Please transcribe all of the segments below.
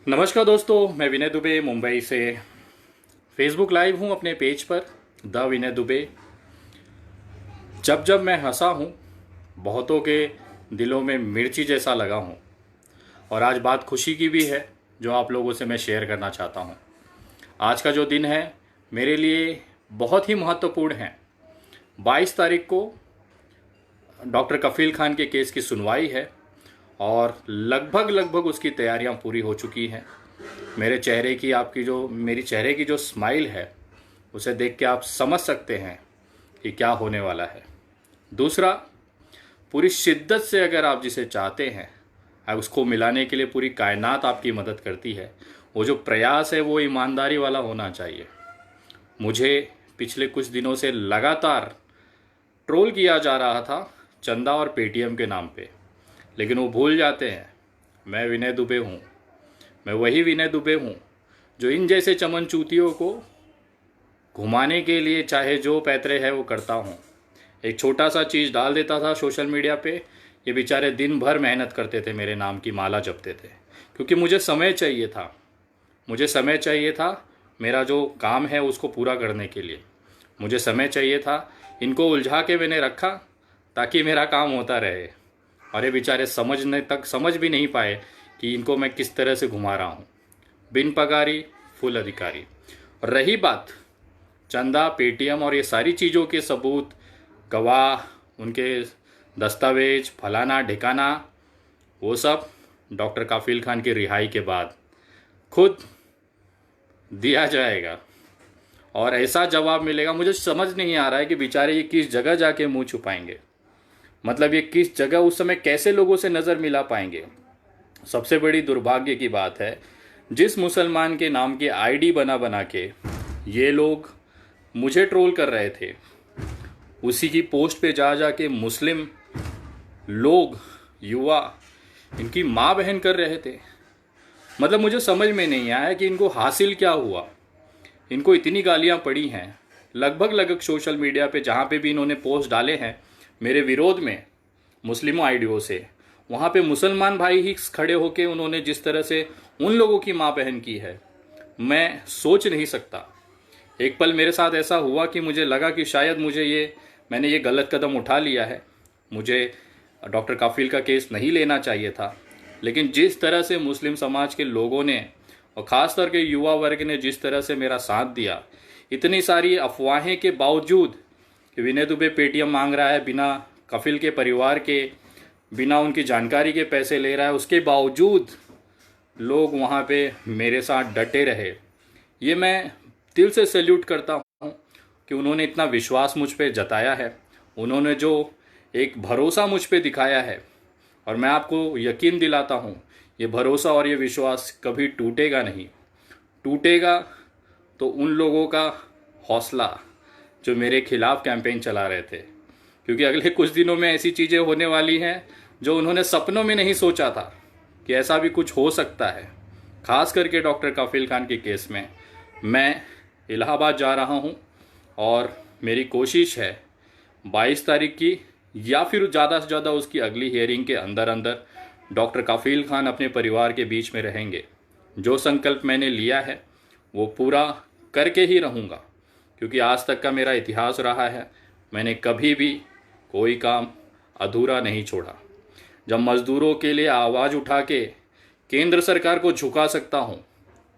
नमस्कार दोस्तों, मैं विनय दुबे मुंबई से फेसबुक लाइव हूँ अपने पेज पर द विनय दुबे। जब जब मैं हंसा हूँ, बहुतों के दिलों में मिर्ची जैसा लगा हूँ। और आज बात खुशी की भी है जो आप लोगों से मैं शेयर करना चाहता हूँ। आज का जो दिन है मेरे लिए बहुत ही महत्वपूर्ण है। 22 तारीख को डॉक्टर कफील खान के केस की सुनवाई है और लगभग लगभग उसकी तैयारियां पूरी हो चुकी हैं। मेरी चेहरे की जो स्माइल है उसे देख के आप समझ सकते हैं कि क्या होने वाला है। दूसरा, पूरी शिद्दत से अगर आप जिसे चाहते हैं उसको मिलाने के लिए पूरी कायनात आपकी मदद करती है। वो जो प्रयास है वो ईमानदारी वाला होना चाहिए। मुझे पिछले कुछ दिनों से लगातार ट्रोल किया जा रहा था चंदा और पेटीएम के नाम पे, लेकिन वो भूल जाते हैं मैं विनय दुबे हूँ। मैं वही विनय दुबे हूँ जो इन जैसे चमनचूतियों को घुमाने के लिए चाहे जो पैतरे है वो करता हूँ। एक छोटा सा चीज़ डाल देता था सोशल मीडिया पे, ये बेचारे दिन भर मेहनत करते थे, मेरे नाम की माला जपते थे, क्योंकि मुझे समय चाहिए था। मेरा जो काम है उसको पूरा करने के लिए मुझे समय चाहिए था। इनको उलझा के मैंने रखा ताकि मेरा काम होता रहे, और ये बेचारे समझ भी नहीं पाए कि इनको मैं किस तरह से घुमा रहा हूँ। बिन पगारी फुल अधिकारी। और रही बात चंदा, पेटीएम और ये सारी चीज़ों के सबूत, गवाह, उनके दस्तावेज, फलाना ढिकाना, वो सब डॉक्टर काफिल खान की रिहाई के बाद खुद दिया जाएगा और ऐसा जवाब मिलेगा। मुझे समझ नहीं आ रहा है कि बेचारे ये किस जगह जाके मुंह छुपाएंगे। मतलब ये किस जगह उस समय कैसे लोगों से नज़र मिला पाएंगे। सबसे बड़ी दुर्भाग्य की बात है, जिस मुसलमान के नाम की आईडी बना बना के ये लोग मुझे ट्रोल कर रहे थे, उसी की पोस्ट पे जा जा के मुस्लिम लोग, युवा, इनकी माँ बहन कर रहे थे। मतलब मुझे समझ में नहीं आया कि इनको हासिल क्या हुआ। इनको इतनी गालियाँ पड़ी हैं लगभग लगभग सोशल मीडिया पे, जहाँ पे भी इन्होंने पोस्ट डाले हैं मेरे विरोध में मुस्लिमों आईडियों से, वहाँ पे मुसलमान भाई ही खड़े होके उन्होंने जिस तरह से उन लोगों की माँ बहन की है, मैं सोच नहीं सकता। एक पल मेरे साथ ऐसा हुआ कि मुझे लगा कि शायद मैंने ये गलत कदम उठा लिया है, मुझे डॉक्टर काफिल का केस नहीं लेना चाहिए था। लेकिन जिस तरह से मुस्लिम समाज के लोगों ने और ख़ास तौर के युवा वर्ग ने जिस तरह से मेरा साथ दिया, इतनी सारी अफवाहें के बावजूद कि विनय दुबे पेटीएम मांग रहा है, बिना कफिल के परिवार के, बिना उनकी जानकारी के पैसे ले रहा है, उसके बावजूद लोग वहाँ पे मेरे साथ डटे रहे। ये मैं दिल से सैल्यूट करता हूँ कि उन्होंने इतना विश्वास मुझ पे जताया है, उन्होंने जो एक भरोसा मुझ पे दिखाया है। और मैं आपको यकीन दिलाता हूँ ये भरोसा और ये विश्वास कभी टूटेगा नहीं। टूटेगा तो उन लोगों का हौसला जो मेरे खिलाफ कैंपेन चला रहे थे, क्योंकि अगले कुछ दिनों में ऐसी चीज़ें होने वाली हैं जो उन्होंने सपनों में नहीं सोचा था कि ऐसा भी कुछ हो सकता है। खास करके डॉक्टर काफिल खान के केस में मैं इलाहाबाद जा रहा हूँ और मेरी कोशिश है 22 तारीख की या फिर ज़्यादा से ज़्यादा उसकी अगली हियरिंग के अंदर अंदर डॉक्टर काफिल खान अपने परिवार के बीच में रहेंगे। जो संकल्प मैंने लिया है वो पूरा करके ही रहूँगा, क्योंकि आज तक का मेरा इतिहास रहा है, मैंने कभी भी कोई काम अधूरा नहीं छोड़ा। जब मज़दूरों के लिए आवाज़ उठा के केंद्र सरकार को झुका सकता हूँ,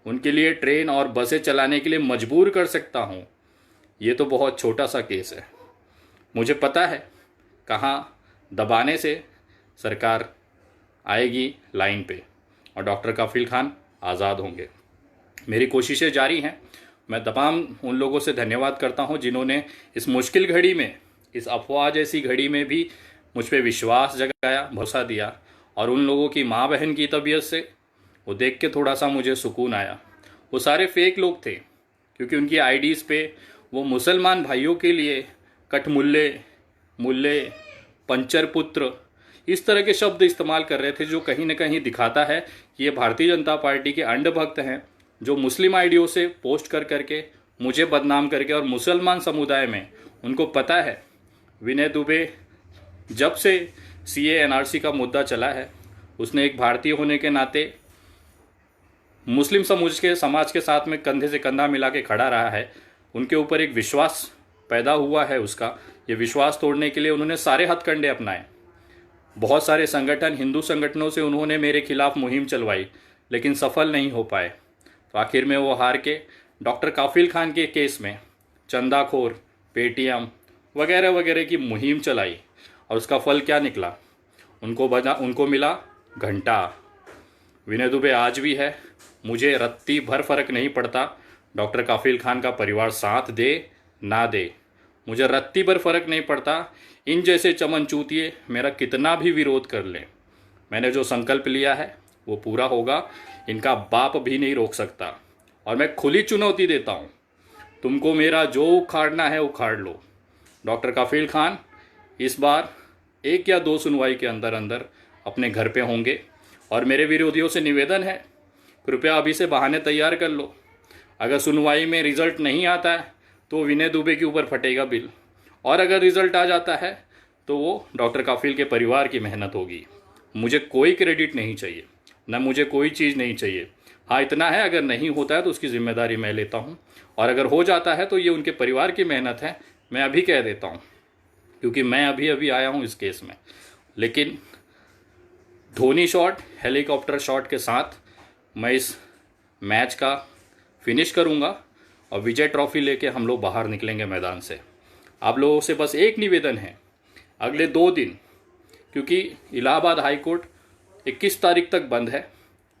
उनके लिए ट्रेन और बसें चलाने के लिए मजबूर कर सकता हूँ, ये तो बहुत छोटा सा केस है। मुझे पता है कहाँ दबाने से सरकार आएगी लाइन पे और डॉक्टर काफिल खान आज़ाद होंगे। मेरी कोशिशें जारी हैं। मैं तमाम उन लोगों से धन्यवाद करता हूं जिन्होंने इस मुश्किल घड़ी में, इस अफवाह जैसी घड़ी में भी मुझ पे विश्वास जगाया, भरोसा दिया। और उन लोगों की माँ बहन की तबीयत से वो देख के थोड़ा सा मुझे सुकून आया। वो सारे फेक लोग थे, क्योंकि उनकी आईडीज़ पे वो मुसलमान भाइयों के लिए कठमुल्ले, मुल्ले, पंचर पुत्र, इस तरह के शब्द इस्तेमाल कर रहे थे, जो कहीं ना कहीं दिखाता है कि ये भारतीय जनता पार्टी के अंधभक्त हैं, जो मुस्लिम आईडियों से पोस्ट कर करके मुझे बदनाम करके, और मुसलमान समुदाय में उनको पता है विनय दुबे जब से सीए एनआरसी का मुद्दा चला है, उसने एक भारतीय होने के नाते मुस्लिम समाज के साथ में कंधे से कंधा मिला के खड़ा रहा है, उनके ऊपर एक विश्वास पैदा हुआ है। उसका ये विश्वास तोड़ने के लिए उन्होंने सारे हथकंडे अपनाए। बहुत सारे संगठन, हिंदू संगठनों से उन्होंने मेरे खिलाफ मुहिम चलवाई, लेकिन सफल नहीं हो पाए। तो आखिर में वो हार के डॉक्टर काफिल खान के केस में चंदाखोर, पेटीएम वगैरह वगैरह की मुहिम चलाई, और उसका फल क्या निकला? उनको मिला घंटा। विनय दुबे आज भी है। मुझे रत्ती भर फर्क नहीं पड़ता डॉक्टर काफिल खान का परिवार साथ दे ना दे, मुझे रत्ती भर फर्क नहीं पड़ता। इन जैसे चमन चूतिए मेरा कितना भी विरोध कर लें, मैंने जो संकल्प लिया है वो पूरा होगा। इनका बाप भी नहीं रोक सकता। और मैं खुली चुनौती देता हूँ, तुमको मेरा जो उखाड़ना है उखाड़ लो। डॉक्टर काफिल खान इस बार 1 या 2 सुनवाई के अंदर अंदर अपने घर पे होंगे। और मेरे विरोधियों से निवेदन है, कृपया अभी से बहाने तैयार कर लो। अगर सुनवाई में रिजल्ट नहीं आता है तो विनय दुबे के ऊपर फटेगा बिल, और अगर रिजल्ट आ जाता है तो वो डॉक्टर काफिल के परिवार की मेहनत होगी। मुझे कोई क्रेडिट नहीं चाहिए, ना मुझे कोई चीज़ नहीं चाहिए। हाँ, इतना है, अगर नहीं होता है तो उसकी जिम्मेदारी मैं लेता हूँ, और अगर हो जाता है तो ये उनके परिवार की मेहनत है। मैं अभी कह देता हूँ, क्योंकि मैं अभी अभी आया हूँ इस केस में। लेकिन धोनी शॉट, हेलीकॉप्टर शॉट के साथ मैं इस मैच का फिनिश करूँगा और विजय ट्रॉफी लेके हम लोग बाहर निकलेंगे मैदान से। आप लोगों से बस एक निवेदन है, अगले 2 दिन, क्योंकि इलाहाबाद हाई कोर्ट 21 तारीख तक बंद है,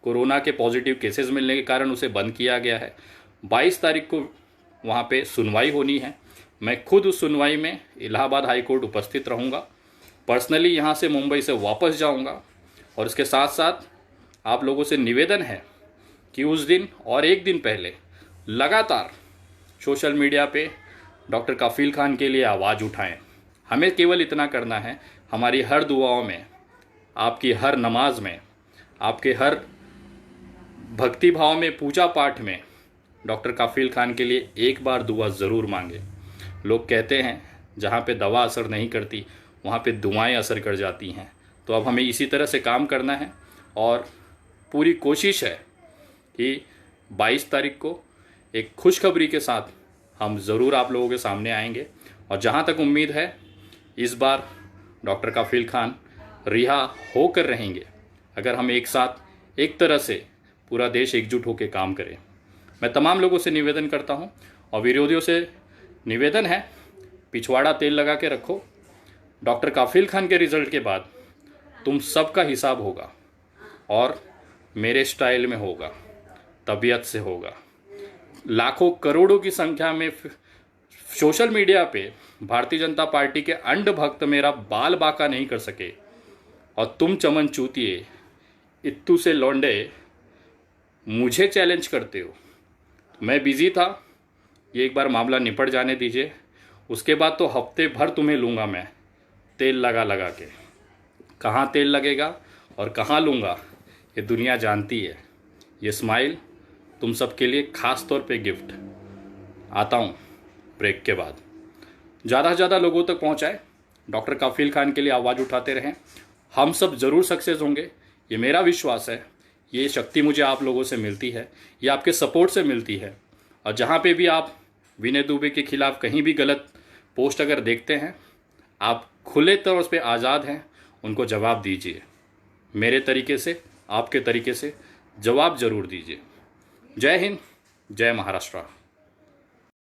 कोरोना के पॉजिटिव केसेस मिलने के कारण उसे बंद किया गया है। 22 तारीख को वहाँ पे सुनवाई होनी है। मैं खुद उस सुनवाई में इलाहाबाद हाई कोर्ट उपस्थित रहूँगा। पर्सनली यहाँ से मुंबई से वापस जाऊँगा। और इसके साथ साथ आप लोगों से निवेदन है कि उस दिन और 1 दिन पहले लगातार सोशल मीडिया पे डॉक्टर काफिल खान के लिए आवाज़ उठाएं। हमें केवल इतना करना है, हमारी हर दुआओं में, आपकी हर नमाज में, आपके हर भक्ति भाव में, पूजा पाठ में डॉक्टर काफिल खान के लिए एक बार दुआ ज़रूर मांगे। लोग कहते हैं जहाँ पे दवा असर नहीं करती वहाँ पे दुआएं असर कर जाती हैं। तो अब हमें इसी तरह से काम करना है, और पूरी कोशिश है कि 22 तारीख को एक खुशखबरी के साथ हम ज़रूर आप लोगों के सामने आएंगे। और जहाँ तक उम्मीद है, इस बार डॉक्टर काफिल खान रिहा होकर रहेंगे, अगर हम एक साथ एक तरह से पूरा देश एकजुट होकर काम करें। मैं तमाम लोगों से निवेदन करता हूँ, और विरोधियों से निवेदन है, पिछवाड़ा तेल लगा के रखो। डॉक्टर काफिल खान के रिज़ल्ट के बाद तुम सबका हिसाब होगा, और मेरे स्टाइल में होगा, तबीयत से होगा। लाखों करोड़ों की संख्या में सोशल मीडिया पे भारतीय जनता पार्टी के अंध भक्त मेरा बाल बाका नहीं कर सके, और तुम चमन चूतिए इत्तू से लौंडे मुझे चैलेंज करते हो। मैं बिजी था, ये एक बार मामला निपट जाने दीजिए, उसके बाद तो हफ्ते भर तुम्हें लूँगा मैं तेल लगा लगा के। कहाँ तेल लगेगा और कहाँ लूँगा ये दुनिया जानती है। ये स्माइल तुम सबके लिए खास तौर पे गिफ्ट। आता हूँ ब्रेक के बाद। ज़्यादा से ज़्यादा लोगों तक पहुँचाए, डॉक्टर काफिल खान के लिए आवाज़ उठाते रहें। हम सब ज़रूर सक्सेस होंगे, ये मेरा विश्वास है। ये शक्ति मुझे आप लोगों से मिलती है, ये आपके सपोर्ट से मिलती है। और जहाँ पे भी आप विनय दुबे के खिलाफ कहीं भी गलत पोस्ट अगर देखते हैं, आप खुले तौर पे आज़ाद हैं, उनको जवाब दीजिए। मेरे तरीके से, आपके तरीके से जवाब ज़रूर दीजिए। जय हिंद, जय महाराष्ट्र।